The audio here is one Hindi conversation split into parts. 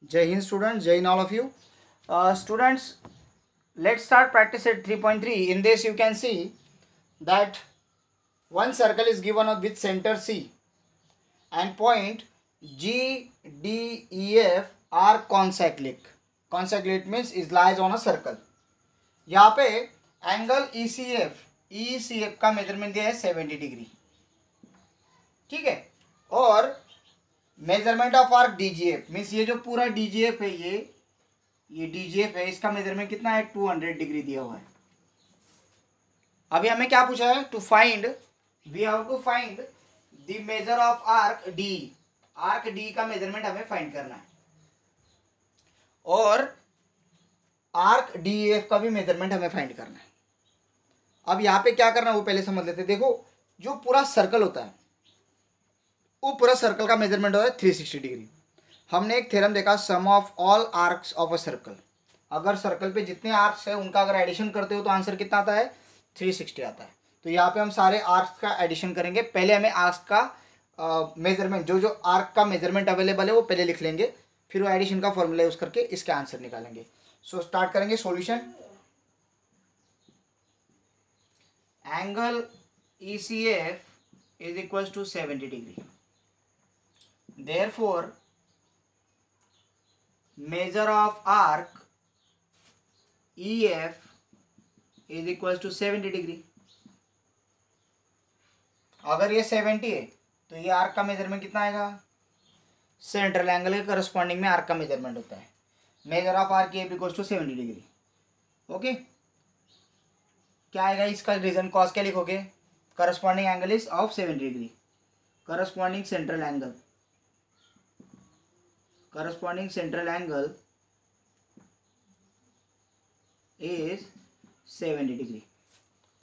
Jai Hind students, Jai Hind all of you. Students, let's start practice at 3.3. In this you can see that one circle is given with center C and point G, D, E, F are concyclic. Concyclic means it lies on a circle. यहाँ पे एंगल ECF का मेजरमेंट दिया है 70 डिग्री, ठीक है। और measurement of arc DGF means ये जो पूरा DGF है ये DGF है, इसका मेजरमेंट कितना है 200 डिग्री दिया हुआ है। अभी हमें क्या पूछा है, to find we have to find the measure of arc D। Arc D का मेजरमेंट हमें फाइंड करना है और आर्क DEF का भी मेजरमेंट हमें फाइंड करना है। अब यहाँ पे क्या करना है वो पहले समझ लेते हैं। देखो जो पूरा सर्कल होता है वो पूरा सर्कल का मेजरमेंट होता है 360 डिग्री। हमने एक थ्योरम देखा, sum of all arcs of a circle. अगर सर्कल पे जितने आर्क्स है उनका अगर एडिशन करते हो तो आंसर कितना आता है 360 आता है। तो यहाँ पे हम सारे आर्क्स का एडिशन करेंगे। पहले हमें आर्क्स का मेजरमेंट जो आर्क का मेजरमेंट अवेलेबल है वो पहले लिख लेंगे, फिर वो एडिशन का फॉर्मूला यूज करके इसके आंसर निकालेंगे। सो स्टार्ट करेंगे solution. Angle ECF is equal to 70 degree, therefore measure of arc EF is equals to 70 degree. अगर ये 70 है तो ये आर्क का मेजरमेंट कितना आएगा, सेंट्रल एंगल के करस्पॉन्डिंग में आर्क का मेजरमेंट होता है। Measure of arc EF equals to 70 degree. Okay, क्या आएगा इसका रीजन, कॉस क्या लिखोगे, corresponding angle is of 70 degree, corresponding central angle is 70 degree.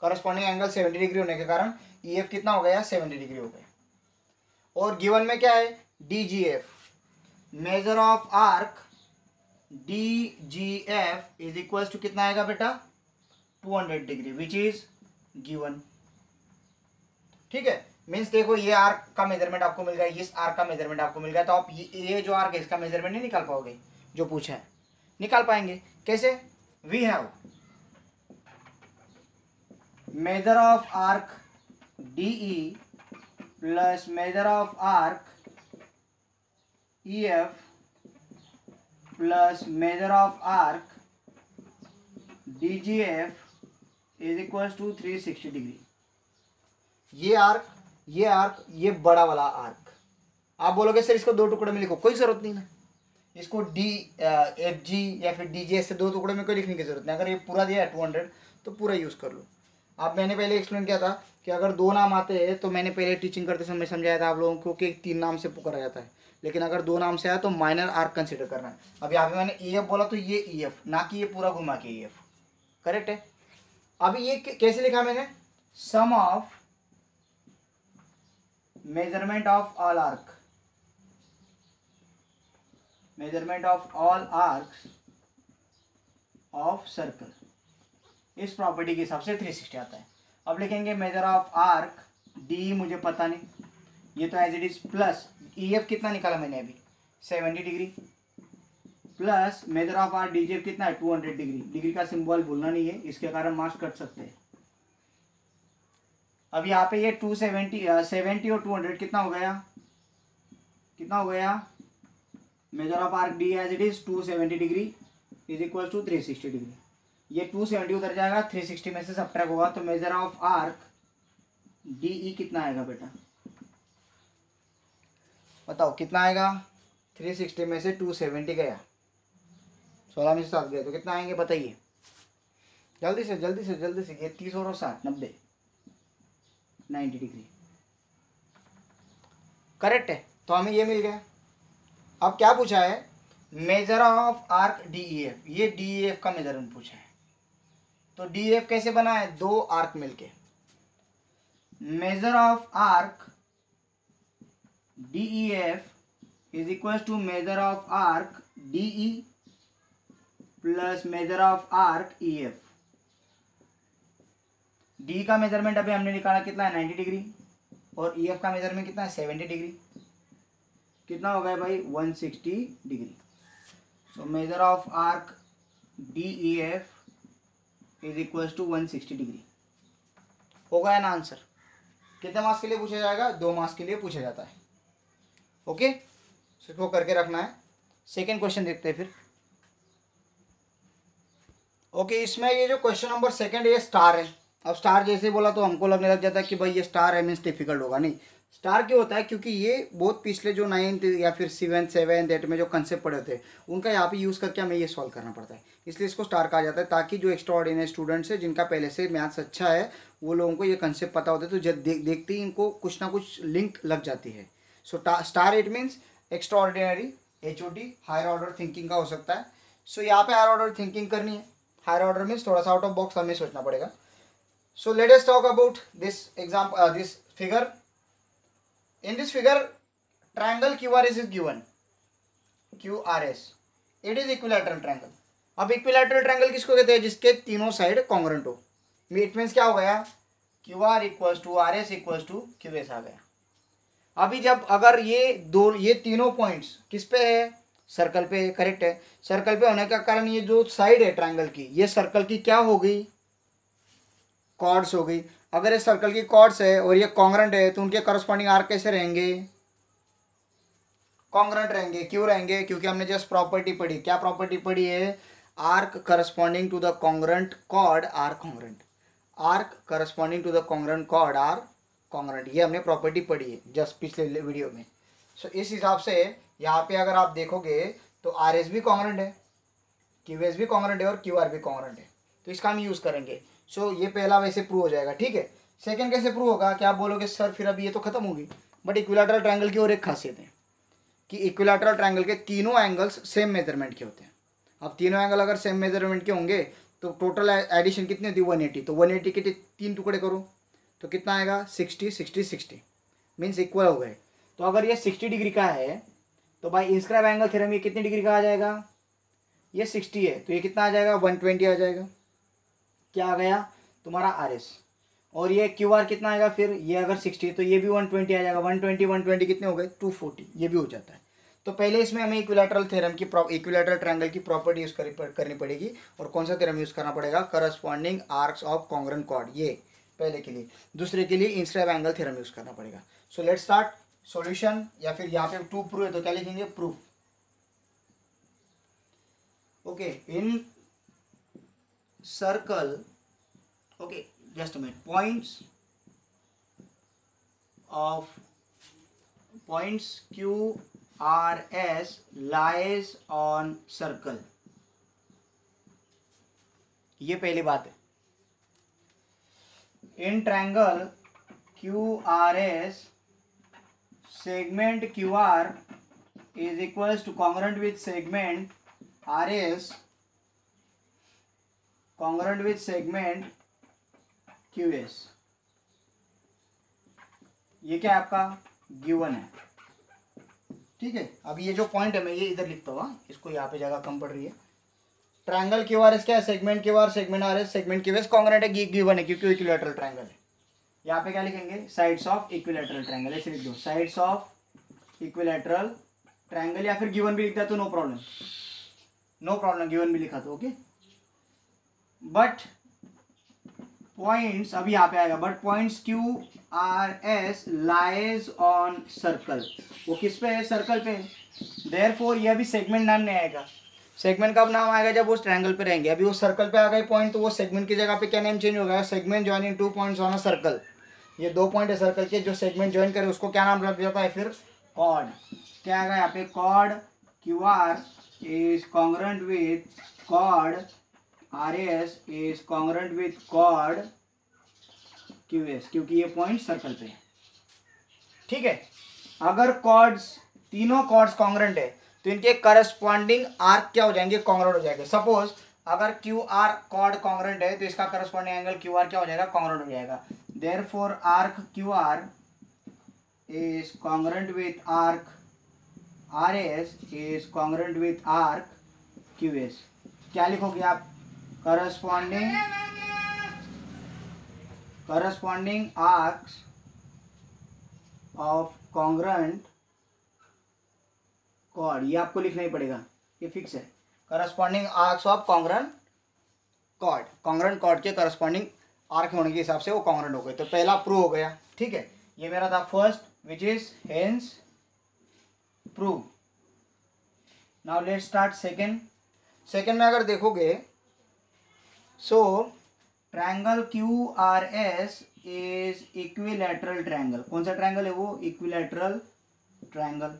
Corresponding angle 70 degree होने के कारण EF कितना हो गया 70 डिग्री हो गया। और गिवन में क्या है DGF, measure of arc DGF is equal to कितना आएगा बेटा 200 डिग्री विच इज गिवन, ठीक है। मीन्स देखो ये आर्क का मेजरमेंट आपको मिल गया, इस आर्क का मेजरमेंट आपको मिल गया, तो आप ये जो आर्क है इसका मेजरमेंट नहीं निकाल पाओगे, जो पूछा है निकाल पाएंगे कैसे। We have measure of arc DE plus measure of arc EF plus measure of arc DGF is equal to 360 degree. ये आर्क ये बड़ा वाला आर्क, आप बोलोगे सर इसको दो टुकड़े में लिखो, कोई जरूरत नहीं ना, इसको DFG या फिर DGS से दो टुकड़े में कोई लिखने की जरूरत नहीं। अगर ये पूरा दिया है 200 तो पूरा यूज़ कर लो। आप मैंने पहले एक्सप्लेन किया था कि अगर दो नाम आते हैं तो मैंने पहले टीचिंग करते समय समझाया था आप लोगों को कि 3 नाम से पुकारा जाता है, लेकिन अगर 2 नाम से आया तो माइनर आर्क कंसिडर करना है। अब यहाँ पे मैंने EF बोला तो ये EF, ना कि ये पूरा घुमा के EF, करेक्ट है। अभी ये कैसे लिखा मैंने, sum of measurement of all arcs of circle, इस प्रॉपर्टी के हिसाब से 360 आता है। अब लिखेंगे मेजर ऑफ आर्क DE मुझे पता नहीं, ये तो as it is, plus EF कितना निकाला मैंने अभी 70 degree, plus measure of arc DGF कितना है 200 डिग्री। डिग्री का सिंबल भूलना नहीं है, इसके कारण मार्क्स कट सकते हैं। अब यहाँ पे ये 70 और 200 कितना हो गया, measure of arc D as it is 270 degree is equal to 360 degree. ये 270 उधर जाएगा, 360 में से सब्ट्रैक्ट होगा, तो मेजर ऑफ आर्क DE कितना आएगा बेटा, बताओ कितना आएगा। 360 में से 270 गया, 16 में से 7 गया, तो कितना आएंगे बताइए जल्दी से। ये 30 और 60 90 90 डिग्री, करेक्ट है। तो हमें ये मिल गया। अब क्या पूछा है, मेजर ऑफ आर्क DEF, ये DEF का मेजरमेंट पूछा है। तो DEF कैसे बना है, 2 आर्क मिलके, measure of arc DEF is equal to measure of arc DE plus measure of arc EF। D का मेजरमेंट अभी हमने निकाला कितना है 90 डिग्री, और EF का मेजरमेंट कितना है 70 डिग्री। कितना हो गया भाई 160 degree. So measure of arc DEF is equal to 160 degree. होगा है ना आंसर? कितने मार्क्स के लिए पूछा जाएगा? 2 मार्क्स के लिए पूछा जाता है। ओके, इसको करके रखना है। सेकेंड क्वेश्चन देखते हैं फिर। ओके, इसमें ये जो क्वेश्चन नंबर सेकंड ये स्टार है। अब स्टार जैसे बोला तो हमको लगने लग जाता है कि भाई ये स्टार है मीन्स डिफिकल्ट होगा। नहीं, स्टार क्यों होता है? क्योंकि ये बहुत पिछले जो 9th या फिर 7th 8 में जो कंसेप्ट पढ़े होते हैं उनका यहाँ पे यूज़ करके हमें ये सॉल्व करना पड़ता है, इसलिए इसको स्टार कहा जाता है, ताकि जो एक्स्ट्रा ऑर्डिनरी स्टूडेंट्स है जिनका पहले से मैथ्स अच्छा है वो लोगों को ये कंसेप्ट पता होता है, तो जब देखते ही इनको कुछ ना कुछ लिंक लग जाती है। So star it means extraordinary, HOD higher order thinking का हो सकता है। सो यहाँ पे हायर ऑर्डर थिंकिंग करनी है। हायर ऑर्डर मीन्स थोड़ा सा आउट ऑफ बॉक्स हमें सोचना पड़ेगा। So let us talk about this example, this figure. In this figure, triangle QRS is given. QRS. It is equilateral triangle. अब इक्विलैटरल ट्रायंगल किसको कहते हैं? जिसके तीनों साइड कॉन्ग्रुएंट हो। इट मीन्स क्या हो गया? QR equals to RS equals to QS आ गया। अभी जब अगर ये तीनों पॉइंट्स किस पे है? सर्कल पे है। करेक्ट है। सर्कल पे होने का कारण ये जो साइड है ट्रायंगल की, ये सर्कल की क्या हो गई? कॉर्ड्स हो गई। अगर ये सर्कल की कॉर्ड्स है और ये कॉन्ग्रुएंट है तो उनके करस्पॉन्डिंग आर्क कैसे रहेंगे? कॉन्ग्रुएंट रहेंगे। क्यों रहेंगे? क्योंकि हमने जस्ट प्रॉपर्टी पढ़ी। क्या प्रॉपर्टी पढ़ी है? Arc corresponding to the congruent chord are congruent. Arc corresponding to the congruent chord are congruent, ये हमने प्रॉपर्टी पढ़ी है जस्ट पिछले वीडियो में। सो इस हिसाब से यहाँ पे अगर आप देखोगे तो RS भी कॉन्ग्रुएंट है, QS भी कॉन्ग्रुएंट है और QR भी कॉन्ग्रुएंट है, तो इसका हम यूज़ करेंगे। सो ये पहला वैसे प्रूव हो जाएगा। ठीक है, सेकंड कैसे प्रूव होगा? क्या आप बोलोगे सर फिर अभी ये तो खत्म होगी, बट इक्विलैटरल ट्रायंगल की और एक खासियत है कि इक्विलैटरल ट्रायंगल के तीनों एंगल्स सेम मेजरमेंट के होते हैं। अब तीनों एंगल अगर सेम मेजरमेंट के होंगे तो टोटल एडिशन कितनी होती है? 180। तो 180 के 3 टुकड़े करो तो कितना आएगा? 60 60 60 मीन्स इक्वल हो गए। तो अगर ये 60 डिग्री का है तो बाई इंस्क्राइब एंगल थ्योरम ये कितनी डिग्री का आ जाएगा? ये 60 है तो ये कितना आ जाएगा? 120 आ जाएगा। क्या आ गया तुम्हारा? RS। और ये QR कितना आएगा फिर? ये अगर 60 तो ये भी 120 आ जाएगा। 120 कितने हो गए? 240। ये भी हो जाता है। तो पहले इसमें हमें इक्विलैटरल थ्योरम की इक्विलैटरल ट्रायंगल की प्रॉपर्टी यूज करनी पड़ेगी। और कौन सा थ्योरम यूज करना पड़ेगा? Corresponding arcs of congruent chord, ये पहले के लिए। दूसरे के लिए इंस्क्राइब एंगल थ्योरम यूज करना पड़ेगा। So let's start solution. या फिर यहाँ पे टू प्रूव है तो क्या लिखेंगे? Proof. Okay, in circle, okay, just a minute, points QRS lies on circle। ये पहली बात है। In triangle QRS segment QR is equals to congruent with segment RS congruent with segment QS। ये क्या आपका गिवन है? ठीक है, अब ये जो पॉइंट है मैं ये इधर लिखता हूँ, इसको यहाँ पे जगह कम पड़ रही है। ट्रायंगल QRS क्या है? Segment QR segment RS segment QS congruent है, गिवन है क्योंकि इक्विलैटरल ट्रायंगल है। यहाँ पे क्या लिखेंगे? साइड्स ऑफ इक्विलैटरल ट्रायंगल, ऐसे लिख दो, साइड्स ऑफ इक्विलैटरल ट्रायंगल। या फिर गिवन भी लिखता तो no problem, no problem, given भी लिखा तो ओके। बट पॉइंट्स अभी यहाँ पे आएगा, but points QRS lies on circle. वो किस पे है? सर्कल पे है। देयरफॉर ये अभी सेगमेंट नाम नहीं आएगा। सेगमेंट कब नाम आएगा? जब वो ट्रायंगल पे रहेंगे। अभी वो सर्कल पे आ गए पॉइंट, तो वो सेगमेंट की जगह पे क्या नेम चेंज हो गया? Segment joining 2 points on a circle. ये 2 पॉइंट है सर्कल के, जो सेगमेंट ज्वाइन करे उसको क्या नाम रख जाता है फिर? कॉर्ड। क्या आएगा यहाँ पे? Chord QR is congruent with chord RS is congruent with chord QS, क्योंकि ये पॉइंट सर्कल पे है। ठीक है, अगर कॉर्ड्स, तीनों कॉर्ड्स कॉन्ग्रुएंट है तो इनके करस्पॉन्डिंग आर्क क्या हो जाएंगे? कॉन्ग्रुएंट हो जाएंगे। सपोज अगर QR कॉर्ड कॉन्ग्रुएंट है तो इसका करस्पॉन्डिंग एंगल QR क्या हो जाएगा? कॉन्ग्रुएंट हो जाएगा। Therefore arc QR is congruent with arc RS is congruent with arc QS। क्या लिखोगे आप? corresponding arcs of congruent chord, ये आपको लिखना ही पड़ेगा, ये फिक्स है। Corresponding arcs of congruent chord, congruent chord के करस्पॉन्डिंग आर्क होने के हिसाब से वो कॉन्ग्रेंट हो गए। तो पहला प्रूव हो गया, ठीक है। ये मेरा था first which is hence prove. Now let's start second. Second में अगर देखोगे so triangle Q R S is equilateral triangle. कौन सा ट्रायंगल है वो? Equilateral triangle.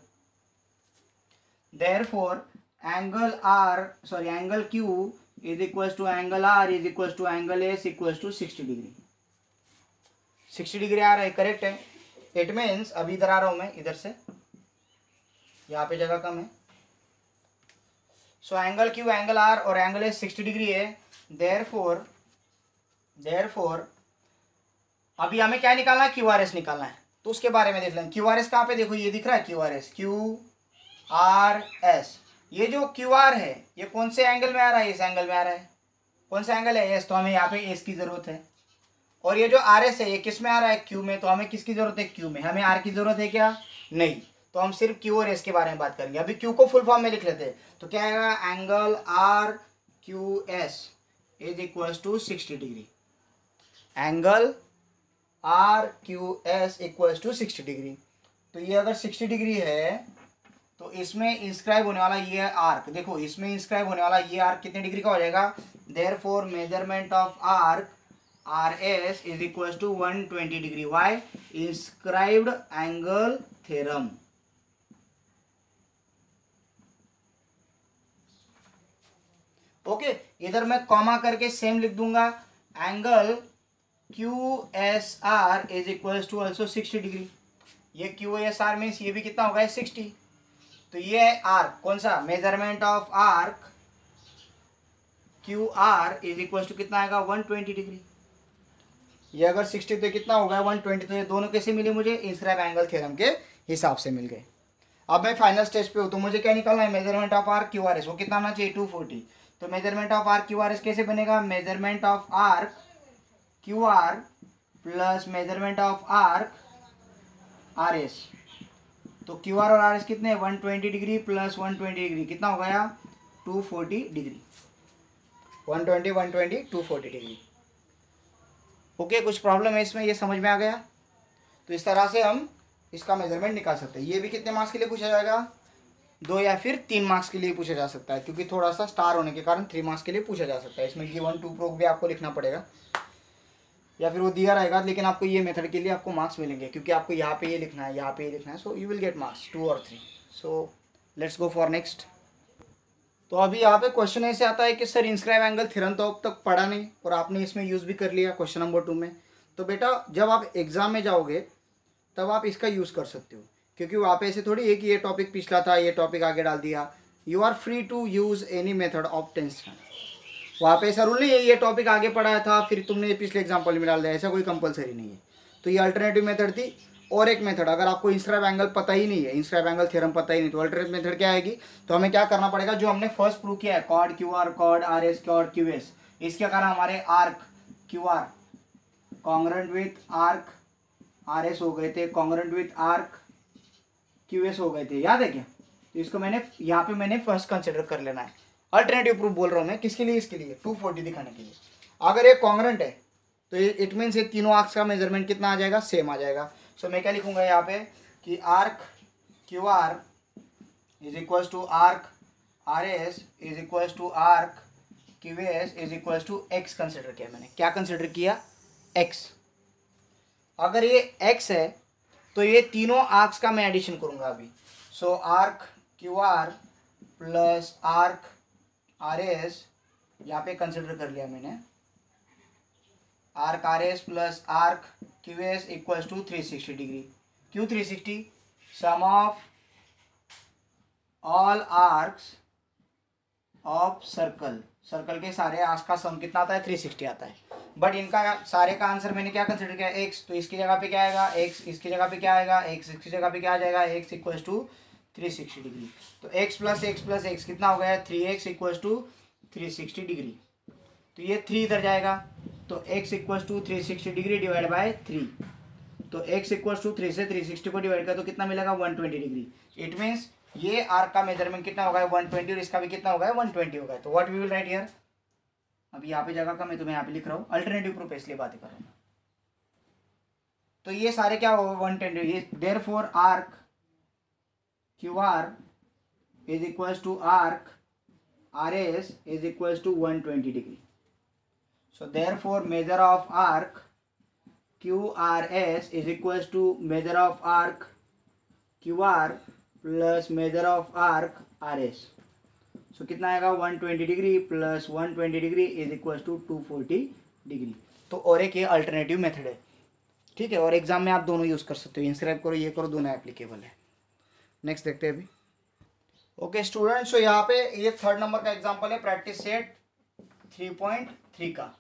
Therefore angle Q is equal to angle R is equal to angle S equal to 60 degree. 60 degree आ रहा है, करेक्ट है। इट मीन्स अभी इधर आ रहा हूं मैं, इधर से, यहाँ पे जगह कम है। So angle Q, angle R और एंगल एस 60 डिग्री है। देयरफॉर अभी हमें क्या निकालना है? क्यू आर एस निकालना है। तो उसके बारे में देख लें। क्यू आर एस कहाँ पे? देखो ये दिख रहा है Q R S, Q R S. ये जो क्यू आर है ये कौन से एंगल में आ रहा है? इस एंगल में आ रहा है। कौन सा एंगल है? एस। तो हमें यहाँ पे एस की जरूरत है। और ये जो आर एस है ये किस में आ रहा है? क्यू में। तो हमें किसकी जरूरत है? क्यू में। हमें आर की जरूरत है क्या? नहीं। तो हम सिर्फ क्यू और एस के बारे में बात करेंगे। अभी क्यू को फुल फॉर्म में लिख लेते हैं। तो क्या आएगा? Angle R Q S is equal to 60 degree. Angle R Q S equal to 60 degree. तो ये अगर 60 डिग्री है तो इसमें इंस्क्राइब होने वाला ये आर्क, देखो इसमें इंस्क्राइब होने वाला ये आर्क कितने डिग्री का हो जाएगा? Therefore measurement of arc R S is equal to 120 degree. Why? Inscribed angle theorem. Okay, इधर मैं कॉमा करके सेम लिख दूंगा। Angle Q S R is equal to also 60 degree. ये क्यू एस आर मीन्स ये भी कितना होगा? 60। तो ये है आर्क, कौन सा? Measurement of arc Q R is equal to कितना आएगा? 120 डिग्री। ये अगर 60 तो कितना होगा? 120। तो ये दोनों कैसे मिले मुझे? इंस्क्राइब एंगल थ्योरम के हिसाब से मिल गए। अब मैं फाइनल स्टेज पे हूँ, तो मुझे क्या निकालना है? Measurement of arc Q R S. वो कितना होना चाहिए? 240। तो measurement of arc Q R S कैसे बनेगा? Measurement of arc Q R plus measurement of arc R S. तो क्यू आर और आर एस कितने? 120 डिग्री प्लस 120 डिग्री कितना हो गया? 240 डिग्री। 120 240 डिग्री। ओके, कुछ प्रॉब्लम है इसमें? ये समझ में आ गया? तो इस तरह से हम इसका मेजरमेंट निकाल सकते हैं। ये भी कितने मार्क्स के लिए पूछा जाएगा? 2 या फिर 3 मार्क्स के लिए पूछा जा सकता है, क्योंकि थोड़ा सा स्टार होने के कारण 3 मार्क्स के लिए पूछा जा सकता है। इसमें गिवन टू प्रूफ भी आपको लिखना पड़ेगा, या फिर वो दिया रहेगा, लेकिन आपको ये मेथड के लिए आपको मार्क्स मिलेंगे, क्योंकि आपको यहाँ पे ये लिखना है, यहाँ पे ये लिखना है। So you will get marks 2 और 3। So let's go for next. तो अभी यहाँ पे क्वेश्चन ऐसे आता है कि सर इंस्क्राइब एंगल थ्योरम तो अब तक पढ़ा नहीं और आपने इसमें यूज़ भी कर लिया क्वेश्चन नंबर 2 में। तो बेटा जब आप एग्जाम में जाओगे तब आप इसका यूज़ कर सकते हो, क्योंकि वहाँ पे ऐसे थोड़ी है कि ये टॉपिक पिछला था, ये टॉपिक आगे डाल दिया। You are free to use any method of tension. वहाँ पे ऐसा रूल नहीं है ये टॉपिक आगे पढ़ाया था फिर तुमने पिछले एग्जाम्पल में डाल दिया, ऐसा कोई कंपलसरी नहीं है। तो ये अल्टरनेटिव मेथड थी। और एक मेथड, अगर आपको इंस्क्राइब एंगल पता ही नहीं है, इंस्क्राइब एंगल थ्योरम पता ही नहीं, तो अल्टरनेटिव मेथड क्या आएगी? तो हमें क्या करना पड़ेगा? जो हमने फर्स्ट प्रूव किया है, chord Q R, chord R S, chord Q S, इसके कारण हमारे arc Q R congruent with arc R S हो गए थे, congruent with arc Q S हो गए थे, याद है क्या? तो इसको मैंने यहाँ पे मैंने फर्स्ट कंसिडर कर लेना है। अल्टरनेटिव प्रूफ बोल रहा हूँ मैं, किसके लिए? इसके लिए 240 दिखाने के लिए। अगर ये कॉन्ग्रेंट है तो इट मीन्स ये तीनों आर्क्स का मेजरमेंट कितना आ जाएगा? सेम आ जाएगा। सो मैं क्या लिखूंगा यहाँ पे कि arc Q R is equal to arc R S is equal to arc Q S is equal to X consider किया। मैंने क्या कंसिडर किया? एक्स। अगर ये एक्स है तो ये तीनों आर्क्स का मैं एडिशन करूंगा अभी। So arc Q R plus arc R S यहाँ पे कंसिडर कर लिया मैंने। Arc R S plus arc Q S equals to 360 degree. क्यों 360? Sum of all arcs of circle, circle के सारे आर्क्स का सम कितना आता है? 360 आता है। बट इनका सारे का आंसर मैंने क्या कंसिडर किया? एक्स। तो इसकी जगह पे क्या आएगा? एक्स। इसकी जगह पे क्या आएगा? एक्स। इसकी जगह पे क्या आ जाएगा? X equals to 360 degree. तो एक्स प्लस एक्स कितना हो गया? 3x equals to 360 degree. तो ये 3 इधर जाएगा, तो x equals to 360 degree divide by 3। तो x इक्वल्स टू 3 से 360 को डिवाइड कर तो कितना मिलेगा? 120 डिग्री। इट मीन्स ये आर्क का मेजरमेंट कितना होगा 120 और इसका भी कितना होगा 120 होगा। तो what we will write here, अभी यहाँ पे जगह कम है तो मैं यहाँ पे लिख रहा हूँ, अल्टरनेटिव प्रूफ इसलिए बातें कर रहा हूँ। तो ये सारे क्या होगा 120, ये therefore arc Q R is equals to arc R S is equals to 120 degree. So therefore measure of arc Q R S is equals to measure of arc Q R plus measure of arc R S. So कितना आएगा 120 degree plus 120 degree is equals to 240 degree. तो और एक ये अल्टरनेटिव मेथड है, ठीक है, और एग्जाम में आप दोनों यूज़ कर सकते हो, इंस्क्राइब करो ये करो, दोनों एप्लीकेबल है। नेक्स्ट देखते हैं अभी। ओके स्टूडेंट्स, तो यहाँ पे ये 3rd नंबर का एग्जांपल है प्रैक्टिस सेट 3.3 का।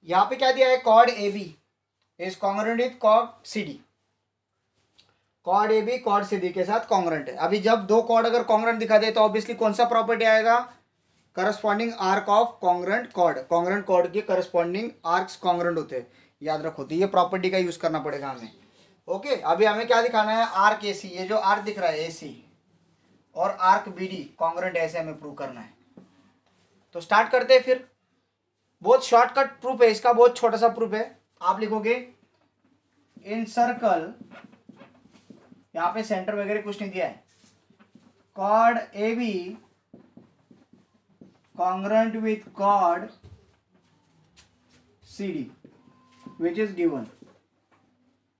यहाँ पे क्या दिया है, chord A B is congruent with chord C D. Chord A B chord C D के साथ कॉन्ग्रुएंट है। अभी जब दो कॉर्ड अगर कॉन्ग्रुएंट दिखा दे तो ऑब्वियसली कौन सा प्रॉपर्टी आएगा, corresponding arc of congruent chord. Congruent chord के करस्पॉन्डिंग आर्क्स कॉन्ग्रुएंट होते हैं, याद रखो। तो ये प्रॉपर्टी का यूज करना पड़ेगा हमें। ओके अभी हमें क्या दिखाना है, आर्क ए सी, ये जो आर्क दिख रहा है ए सी और आर्क बी डी कॉन्ग्रुएंट ऐसे हमें प्रूव करना है। तो स्टार्ट करते हैं फिर। बहुत शॉर्टकट प्रूफ है इसका, बहुत छोटा सा प्रूफ है। आप लिखोगे इन सर्कल, यहाँ पे सेंटर वगैरह कुछ नहीं दिया है, chord A B congruent with chord C D which is given.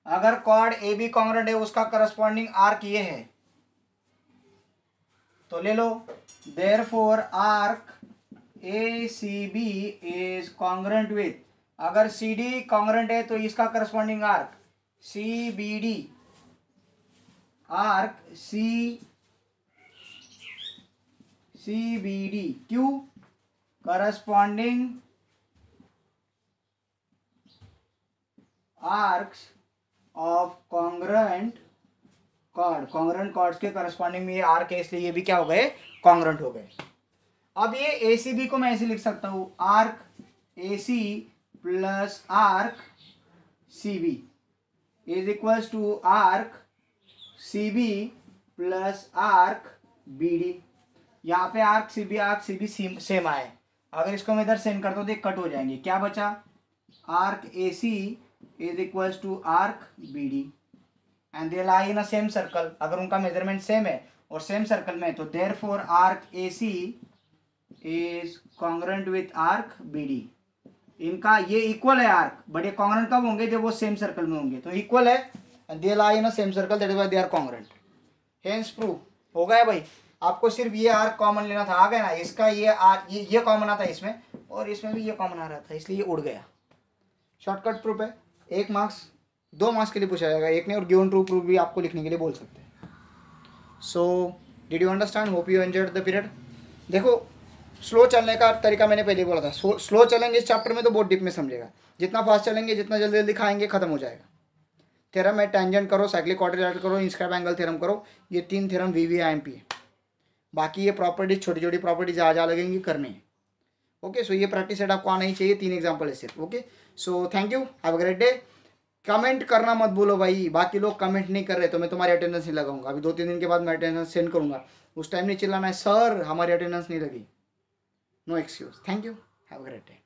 अगर कॉर्ड ए बी कॉन्ग्रुएंट है उसका करस्पॉन्डिंग आर्क ये है तो ले लो, therefore arc A C B is congruent with, अगर सी डी कॉन्ग्रुएंट है तो इसका corresponding arc C B D, arc C B D Q corresponding arcs of congruent chord. Congruent chords के करस्पॉन्डिंग में ये आर्क है इसलिए ये भी क्या हो गए, कॉन्ग्रुएंट हो गए। अब ये ए सी बी को मैं ऐसे लिख सकता हूं, arc A C plus arc C B is equals to arc C B plus arc B D. यहाँ पे आर्क सी बी सेम आए, अगर इसको मैं इधर सेंड करता हूँ तो कट हो जाएंगे। क्या बचा, arc A C is equals to arc B D and they lie in a same circle. अगर उनका मेजरमेंट सेम है और सेम सर्कल में तो therefore arc A C is congruent with arc B D. इनका ये इक्वल है आर्क, बट ये कॉन्ग्रुएंट कब होंगे, जब वो सेम सर्कल में होंगे। तो इक्वल है and they lie in a same circle, that is why they are congruent. Hence prove हो गया भाई। आपको सिर्फ ये आर्क कॉमन लेना था, आ गया ना, इसका ये कॉमन आता है इसमें और इसमें भी ये कॉमन आ रहा था इसलिए ये उड़ गया। शॉर्टकट प्रूफ है, 1 मार्क्स 2 मार्क्स के लिए पूछा जाएगा, एक ने, और गिवन ट्रू प्रूफ भी आपको लिखने के लिए बोल सकते हैं। So did you understand, hope you enjoyed the period. देखो स्लो चलने का तरीका मैंने पहले बोला था, स्लो चलेंगे इस चैप्टर में तो बहुत डीप में समझेगा, जितना फास्ट चलेंगे जितना जल्दी जल्दी खाएंगे खत्म हो जाएगा। थ्योरम है, टेंजेंट करो, साइक्लिक क्वाड्रिलेटरल करो, इंस्क्राइब एंगल थ्योरम करो, ये 3 थ्योरम VVIMP है। बाकी ये प्रॉपर्टीज छोटी छोटी प्रॉपर्टीज जहाँ लगेंगी करनी है। ओके सो ये प्रैक्टिस सेट आपको आना ही चाहिए, 3 एग्जाम्पल है सिर्फ। Okay so thank you, have a great day. Comment करना मत बोलो भाई, बाकी लोग कमेंट नहीं कर रहे तो मैं तुम्हारी अटेंडेंस नहीं लगाऊंगा। अभी 2-3 दिन के बाद मैं अटेंडेंस सेंड करूंगा, उस टाइम नहीं चिल्लाना है सर हमारी अटेंडेंस नहीं लगी। No excuse. Thank you, have a great day.